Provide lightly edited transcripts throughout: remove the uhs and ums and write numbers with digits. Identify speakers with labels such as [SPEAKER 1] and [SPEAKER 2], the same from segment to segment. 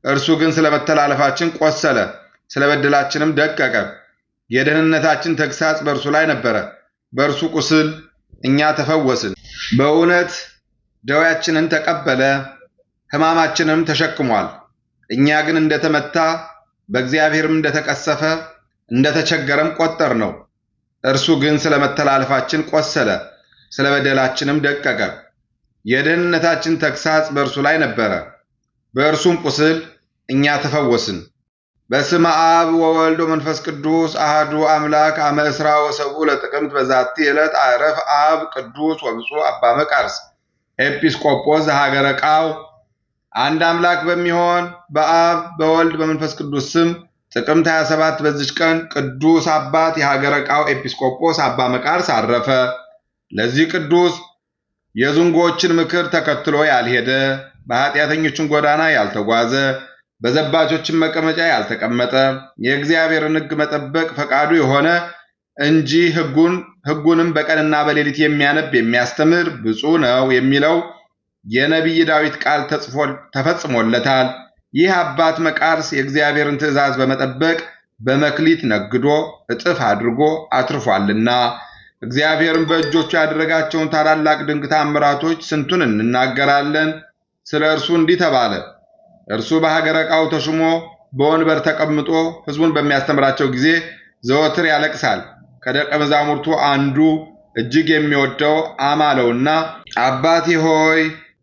[SPEAKER 1] እርሱ ግን ስለመተላለፋችን ቆሰለ፣ ስለበደላችንም ደቀቀ። የደህንነታችን ተግሳጽ በእርሱ ላይ ነበረ፣ በእርሱ ቁስል እኛ ተፈወስን። በእውነት ደዌያችንን ተቀበለ፣ ሕማማችንንም ተሸክሟል። እኛ ግን እንደተመታ በእግዚአብሔርም እንደተቀሰፈ እንደተቸገረም ቆጠርነው። እርሱ ግን ስለመተላለፋችን ቆሰለ፣ ስለበደላችንም ደቀቀ። የደህንነታችን ተግሳጽ በእርሱ ላይ ነበረ፣ በእርሱም ቁስል እኛ ተፈወስን። በስመ አብ ወወልድ ወመንፈስ ቅዱስ አሐዱ አምላክ አመ ዕስራ ወሰብዑ ለጥቅምት በዛቲ ዕለት አረፈ አብ ቅዱስ ወብፁዕ አባ መቃርስ ኤጲስቆጶስ ዘሀገረ ቃው። አንድ አምላክ በሚሆን በአብ በወልድ በመንፈስ ቅዱስ ስም ጥቅምት 27 በዚች ቀን ቅዱስ አባት የሀገረ ቃው ኤጲስቆጶስ አባ መቃርስ አረፈ። ለዚህ ቅዱስ የዝንጎችን ምክር ተከትሎ ያልሄደ፣ በኃጢአተኞችን ጎዳና ያልተጓዘ፣ በዘባቾችን መቀመጫ ያልተቀመጠ፣ የእግዚአብሔርን ሕግ መጠበቅ ፈቃዱ የሆነ እንጂ ሕጉንም በቀንና በሌሊት የሚያነብ የሚያስተምር ብፁዕ ነው የሚለው የነቢይ ዳዊት ቃል ተፈጽሞለታል። ይህ አባት መቃርስ የእግዚአብሔርን ትእዛዝ በመጠበቅ በመክሊት ነግዶ እጥፍ አድርጎ አትርፏልና እግዚአብሔርን በእጆቹ ያደረጋቸውን ታላላቅ ድንቅ ተአምራቶች ስንቱን እንናገራለን። ስለ እርሱ እንዲህ ተባለ። እርሱ በሀገረ ቃው ተሹሞ በወንበር ተቀምጦ ሕዝቡን በሚያስተምራቸው ጊዜ ዘወትር ያለቅሳል። ከደቀ መዛሙርቱ አንዱ እጅግ የሚወደው አማለውና አባቴ ሆይ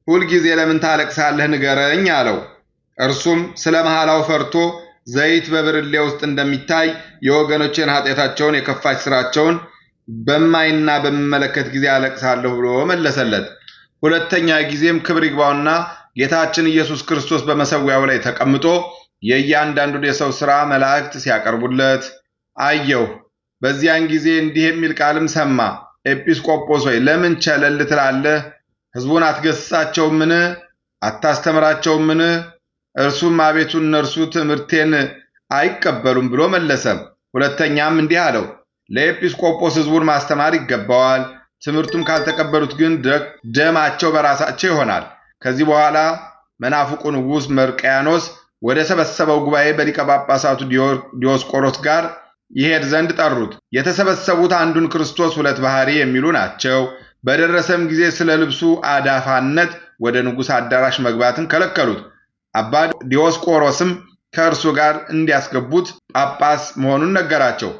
[SPEAKER 1] ሁልጊዜ ለምን ታለቅሳለህ? ንገረኝ አለው። እርሱም ስለ መሐላው ፈርቶ ዘይት በብርሌ ውስጥ እንደሚታይ የወገኖችን ኃጢአታቸውን የከፋች ስራቸውን በማይና በመመለከት ጊዜ አለቅሳለሁ ብሎ መለሰለት። ሁለተኛ ጊዜም ክብር ይግባውና ጌታችን ኢየሱስ ክርስቶስ በመሠዊያው ላይ ተቀምጦ የእያንዳንዱን የሰው ሥራ መላእክት ሲያቀርቡለት አየሁ። በዚያን ጊዜ እንዲህ የሚል ቃልም ሰማ። ኤጲስቆጶስ ሆይ ለምን ቸለል ትላለህ? ሕዝቡን አትገሥጻቸውምን? አታስተምራቸውምን? እርሱም አቤቱ እነርሱ ትምህርቴን አይቀበሉም ብሎ መለሰ። ሁለተኛም እንዲህ አለው፣ ለኤጲስቆጶስ ሕዝቡን ማስተማር ይገባዋል። ትምህርቱም ካልተቀበሉት ግን ደማቸው በራሳቸው ይሆናል። ከዚህ በኋላ መናፍቁ ንጉሥ መርቅያኖስ ወደ ሰበሰበው ጉባኤ በሊቀ ጳጳሳቱ ዲዮስቆሮስ ጋር ይሄድ ዘንድ ጠሩት። የተሰበሰቡት አንዱን ክርስቶስ ሁለት ባሕሪ የሚሉ ናቸው። በደረሰም ጊዜ ስለ ልብሱ አዳፋነት ወደ ንጉሥ አዳራሽ መግባትን ከለከሉት። አባ ዲዮስቆሮስም ከእርሱ ጋር እንዲያስገቡት ጳጳስ መሆኑን ነገራቸው።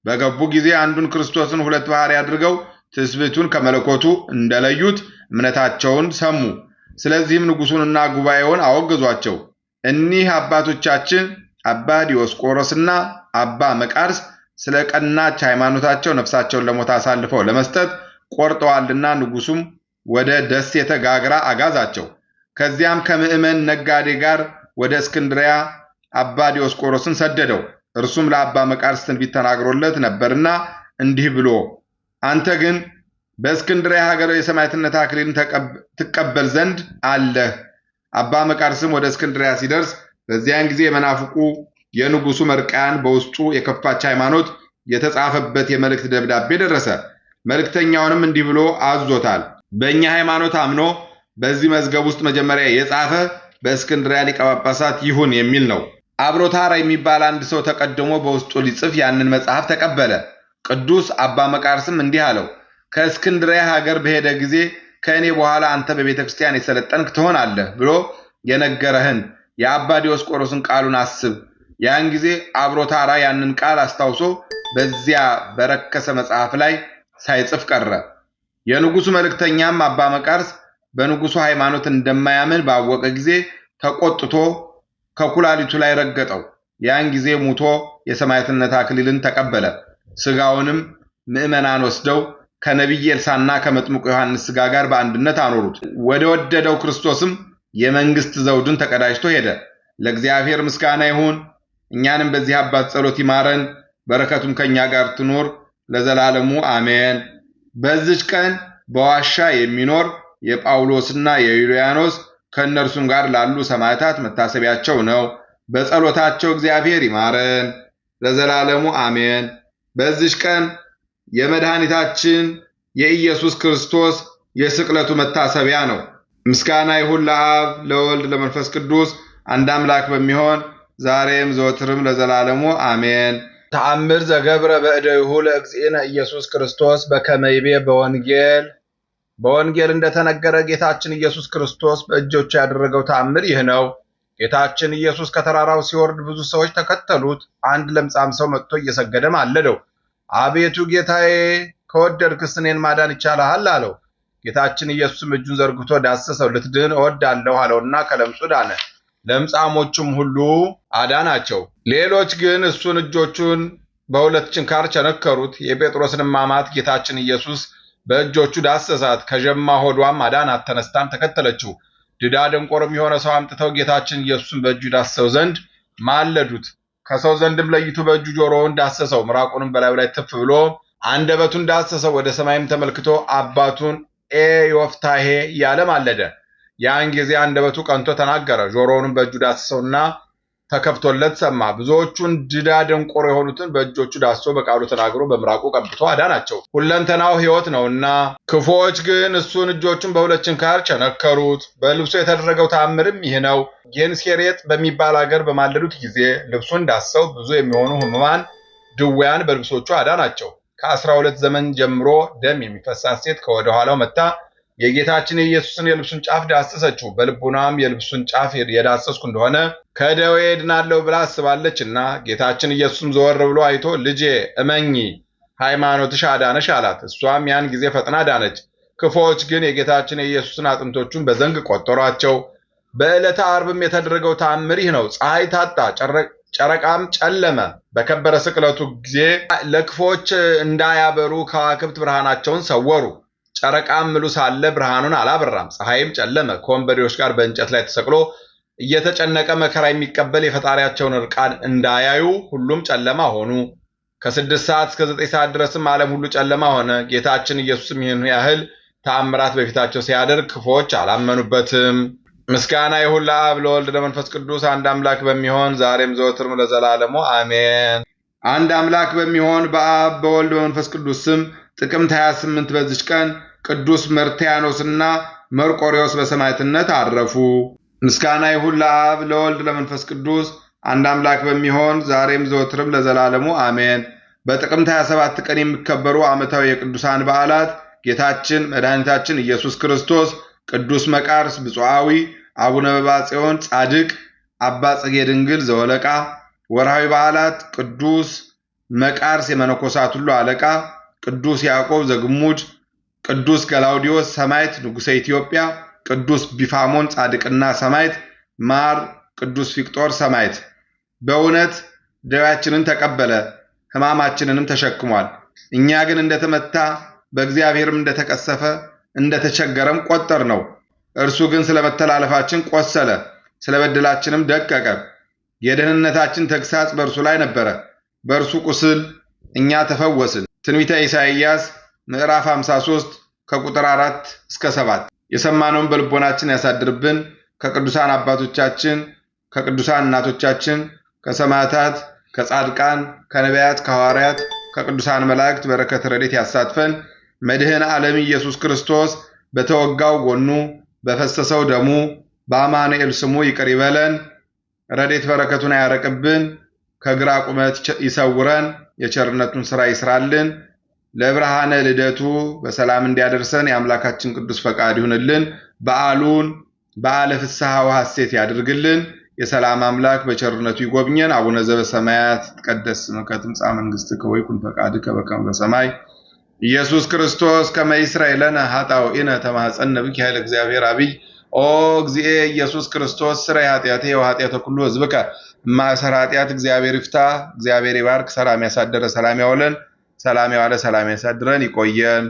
[SPEAKER 1] በገቡ ጊዜ አንዱን ክርስቶስን ሁለት ባሕሪ አድርገው ትስብእቱን ከመለኮቱ እንደለዩት እምነታቸውን ሰሙ። ስለዚህም ንጉሡንና ጉባኤውን አወገዟቸው። እኒህ አባቶቻችን አባ ዲዮስቆሮስና አባ መቃርስ ስለ ቀናች ሃይማኖታቸው ነፍሳቸውን ለሞት አሳልፈው ለመስጠት ቆርጠዋልና ንጉሡም ወደ ደሴተ ጋግራ አጋዛቸው። ከዚያም ከምዕመን ነጋዴ ጋር ወደ እስክንድርያ አባ ዲዮስቆሮስን ሰደደው። እርሱም ለአባ መቃርስ ትንቢት ተናግሮለት ነበርና እንዲህ ብሎ፣ አንተ ግን በእስክንድርያ ሀገር የሰማዕትነት አክሊልን ትቀበል ዘንድ አለህ። አባ መቃርስም ወደ እስክንድርያ ሲደርስ በዚያን ጊዜ መናፍቁ የንጉሡ መርቅያን በውስጡ የከፋች ሃይማኖት የተጻፈበት የመልእክት ደብዳቤ ደረሰ። መልእክተኛውንም እንዲህ ብሎ አዞታል። በእኛ ሃይማኖት አምኖ በዚህ መዝገብ ውስጥ መጀመሪያ የጻፈ በእስክንድርያ ሊቀ ጳጳሳት ይሁን የሚል ነው። አብሮታራ የሚባል አንድ ሰው ተቀድሞ በውስጡ ሊጽፍ ያንን መጽሐፍ ተቀበለ። ቅዱስ አባ መቃርስም እንዲህ አለው፣ ከእስክንድርያ ሀገር በሄደ ጊዜ ከእኔ በኋላ አንተ በቤተ ክርስቲያን የሰለጠንክ ትሆናለህ ብሎ የነገረህን የአባ ዲዮስቆሮስን ቃሉን አስብ። ያን ጊዜ አብሮታራ ያንን ቃል አስታውሶ በዚያ በረከሰ መጽሐፍ ላይ ሳይጽፍ ቀረ። የንጉሡ መልእክተኛም አባ መቃርስ በንጉሡ ሃይማኖት እንደማያምን ባወቀ ጊዜ ተቆጥቶ ከኩላሊቱ ላይ ረገጠው። ያን ጊዜ ሙቶ የሰማዕትነት አክሊልን ተቀበለ። ሥጋውንም ምዕመናን ወስደው ከነቢይ ኤልሳዕና ከመጥምቁ ዮሐንስ ሥጋ ጋር በአንድነት አኖሩት። ወደ ወደደው ክርስቶስም የመንግሥት ዘውድን ተቀዳጅቶ ሄደ። ለእግዚአብሔር ምስጋና ይሁን። እኛንም በዚህ አባት ጸሎት ይማረን፣ በረከቱም ከእኛ ጋር ትኖር ለዘላለሙ አሜን። በዚች ቀን በዋሻ የሚኖር የጳውሎስና የዩልያኖስ ከእነርሱም ጋር ላሉ ሰማዕታት መታሰቢያቸው ነው። በጸሎታቸው እግዚአብሔር ይማረን ለዘላለሙ አሜን። በዚች ቀን የመድኃኒታችን የኢየሱስ ክርስቶስ የስቅለቱ መታሰቢያ ነው። ምስጋና ይሁን ለአብ ለወልድ ለመንፈስ ቅዱስ አንድ አምላክ በሚሆን ዛሬም ዘወትርም ለዘላለሙ አሜን። ተአምር ዘገብረ በእደይሁ ለእግዚእነ ኢየሱስ ክርስቶስ በከመ ይቤ በወንጌል እንደተነገረ ጌታችን ኢየሱስ ክርስቶስ በእጆቹ ያደረገው ተአምር ይህ ነው። ጌታችን ኢየሱስ ከተራራው ሲወርድ ብዙ ሰዎች ተከተሉት። አንድ ለምጻም ሰው መጥቶ እየሰገደ ማለደው። አቤቱ ጌታዬ ከወደድክስ እኔን ማዳን ይቻልሃል አለው። ጌታችን ኢየሱስም እጁን ዘርግቶ ዳሰሰው። ልትድን እወዳለሁ አለውና ከለምጹ ዳነ። ለምጻሞቹም ሁሉ አዳናቸው። ሌሎች ግን እሱን እጆቹን በሁለት ችንካር ቸነከሩት። የጴጥሮስንም አማት ጌታችን ኢየሱስ በእጆቹ ዳሰሳት፣ ከጀማ ሆዷም አዳናት። ተነስታም ተከተለችው። ድዳ ደንቆሮም የሆነ ሰው አምጥተው ጌታችን ኢየሱስን በእጁ ዳሰሰው ዘንድ ማለዱት። ከሰው ዘንድም ለይቶ በእጁ ጆሮውን ዳሰሰው። ምራቁንም በላዩ ላይ ትፍ ብሎ አንደበቱን ዳሰሰው። ወደ ሰማይም ተመልክቶ አባቱን ዮፍታሔ እያለ ማለደ። ያን ጊዜ አንደበቱ ቀንቶ ተናገረ። ጆሮውንም በእጁ ዳሰሰውና ተከፍቶለት ሰማ። ብዙዎቹን ድዳ ደንቆሮ የሆኑትን በእጆቹ ዳሶ በቃሉ ተናግሮ በምራቁ ቀብቶ አዳናቸው። ሁለንተናው ሕይወት ነውና። ክፉዎች ግን እሱን እጆቹን በሁለት ችንካር ቸነከሩት። በልብሱ የተደረገው ተአምርም ይህ ነው። ጌንሴሬጥ በሚባል አገር በማለዱት ጊዜ ልብሱን ዳሰው ብዙ የሚሆኑ ሕሙማን ድውያን በልብሶቹ አዳናቸው። ከ12 ዘመን ጀምሮ ደም የሚፈሳት ሴት ከወደ ኋላው መጣ የጌታችን የኢየሱስን የልብሱን ጫፍ ዳሰሰችው። በልቡናም የልብሱን ጫፍ የዳሰስኩ እንደሆነ ከደዌ እድናለሁ ብላ አስባለችና፣ ጌታችን ኢየሱስም ዘወር ብሎ አይቶ ልጄ እመኚ፣ ሃይማኖትሽ አዳነሽ አላት። እሷም ያን ጊዜ ፈጥና ዳነች። ክፉዎች ግን የጌታችን የኢየሱስን አጥንቶቹን በዘንግ ቆጠሯቸው። በዕለተ ዓርብም የተደረገው ተአምር ይህ ነው። ፀሐይ ታጣ፣ ጨረቃም ጨለመ። በከበረ ስቅለቱ ጊዜ ለክፉዎች እንዳያበሩ ከዋክብት ብርሃናቸውን ሰወሩ። ጨረቃም ምሉ ሳለ ብርሃኑን አላበራም። ፀሐይም ጨለመ። ከወንበዴዎች ጋር በእንጨት ላይ ተሰቅሎ እየተጨነቀ መከራ የሚቀበል የፈጣሪያቸውን እርቃን እንዳያዩ ሁሉም ጨለማ ሆኑ። ከ6 ሰዓት እስከ 9 ሰዓት ድረስም ዓለም ሁሉ ጨለማ ሆነ። ጌታችን ኢየሱስም ይህን ያህል ተአምራት በፊታቸው ሲያደርግ ክፉዎች አላመኑበትም። ምስጋና ይሁን ለአብ ለወልድ ለመንፈስ ቅዱስ አንድ አምላክ በሚሆን ዛሬም ዘወትርም ለዘላለሙ አሜን። አንድ አምላክ በሚሆን በአብ በወልድ በመንፈስ ቅዱስ ስም ጥቅምት 28 በዚች ቀን ቅዱስ መርትያኖስና መርቆሬዎስ በሰማዕትነት አረፉ። ምስጋና ይሁን ለአብ ለወልድ ለመንፈስ ቅዱስ አንድ አምላክ በሚሆን ዛሬም ዘወትርም ለዘላለሙ አሜን። በጥቅምት 27 ቀን የሚከበሩ ዓመታዊ የቅዱሳን በዓላት ጌታችን መድኃኒታችን ኢየሱስ ክርስቶስ፣ ቅዱስ መቃርስ ብፁዓዊ፣ አቡነ በባጽዮን ጻድቅ፣ አባ ጽጌ ድንግል ዘወለቃ። ወርሃዊ በዓላት ቅዱስ መቃርስ የመነኮሳት ሁሉ አለቃ፣ ቅዱስ ያዕቆብ ዘግሙድ፣ ቅዱስ ገላውዲዮስ ሰማዕት ንጉሠ ኢትዮጵያ፣ ቅዱስ ቢፋሞን ጻድቅና ሰማዕት፣ ማር ቅዱስ ፊቅጦር ሰማዕት። በእውነት ደዌያችንን ተቀበለ፣ ሕማማችንንም ተሸክሟል። እኛ ግን እንደተመታ በእግዚአብሔርም እንደተቀሰፈ እንደተቸገረም ቆጠር ነው። እርሱ ግን ስለ መተላለፋችን ቆሰለ፣ ስለ በደላችንም ደቀቀ። የደህንነታችን ተግሳጽ በእርሱ ላይ ነበረ፣ በእርሱ ቁስል እኛ ተፈወስን። ትንቢተ ኢሳይያስ ምዕራፍ 53 ከቁጥር 4 እስከ 7። የሰማነውን በልቦናችን ያሳድርብን። ከቅዱሳን አባቶቻችን ከቅዱሳን እናቶቻችን ከሰማዕታት ከጻድቃን ከነቢያት ከሐዋርያት ከቅዱሳን መላእክት በረከት ረድኤት ያሳትፈን። መድኃኔ ዓለም ኢየሱስ ክርስቶስ በተወጋው ጎኑ በፈሰሰው ደሙ በአማኑኤል ስሙ ይቅር ይበለን። ረድኤት በረከቱን ያረቅብን። ከግራ ቁመት ይሰውረን። የቸርነቱን ሥራ ይስራልን። ለብርሃነ ልደቱ በሰላም እንዲያደርሰን የአምላካችን ቅዱስ ፈቃድ ይሁንልን። በዓሉን በዓለ ፍስሐ ወሐሴት ያድርግልን። የሰላም አምላክ በቸርነቱ ይጎብኘን። አቡነ ዘበሰማያት ይትቀደስ ስምከ ትምጻእ መንግሥትከ ወይኩን ፈቃድከ በከመ በሰማይ ኢየሱስ ክርስቶስ ከመ ይስረይ ለነ ኃጣውኢነ ተማኅፀነ ብከ ኃይለ እግዚአብሔር አብይ ኦ እግዚእ ኢየሱስ ክርስቶስ ስረይ ኃጢአቴ ወኃጢአተ ኩሉ ሕዝብከ እማእሰረ ኃጢአት እግዚአብሔር ይፍታ። እግዚአብሔር ይባርክ። ሰላም ያሳደረ ሰላም ያውለን። ሰላም ያዋለ ሰላም ያሳድረን። ይቆየን።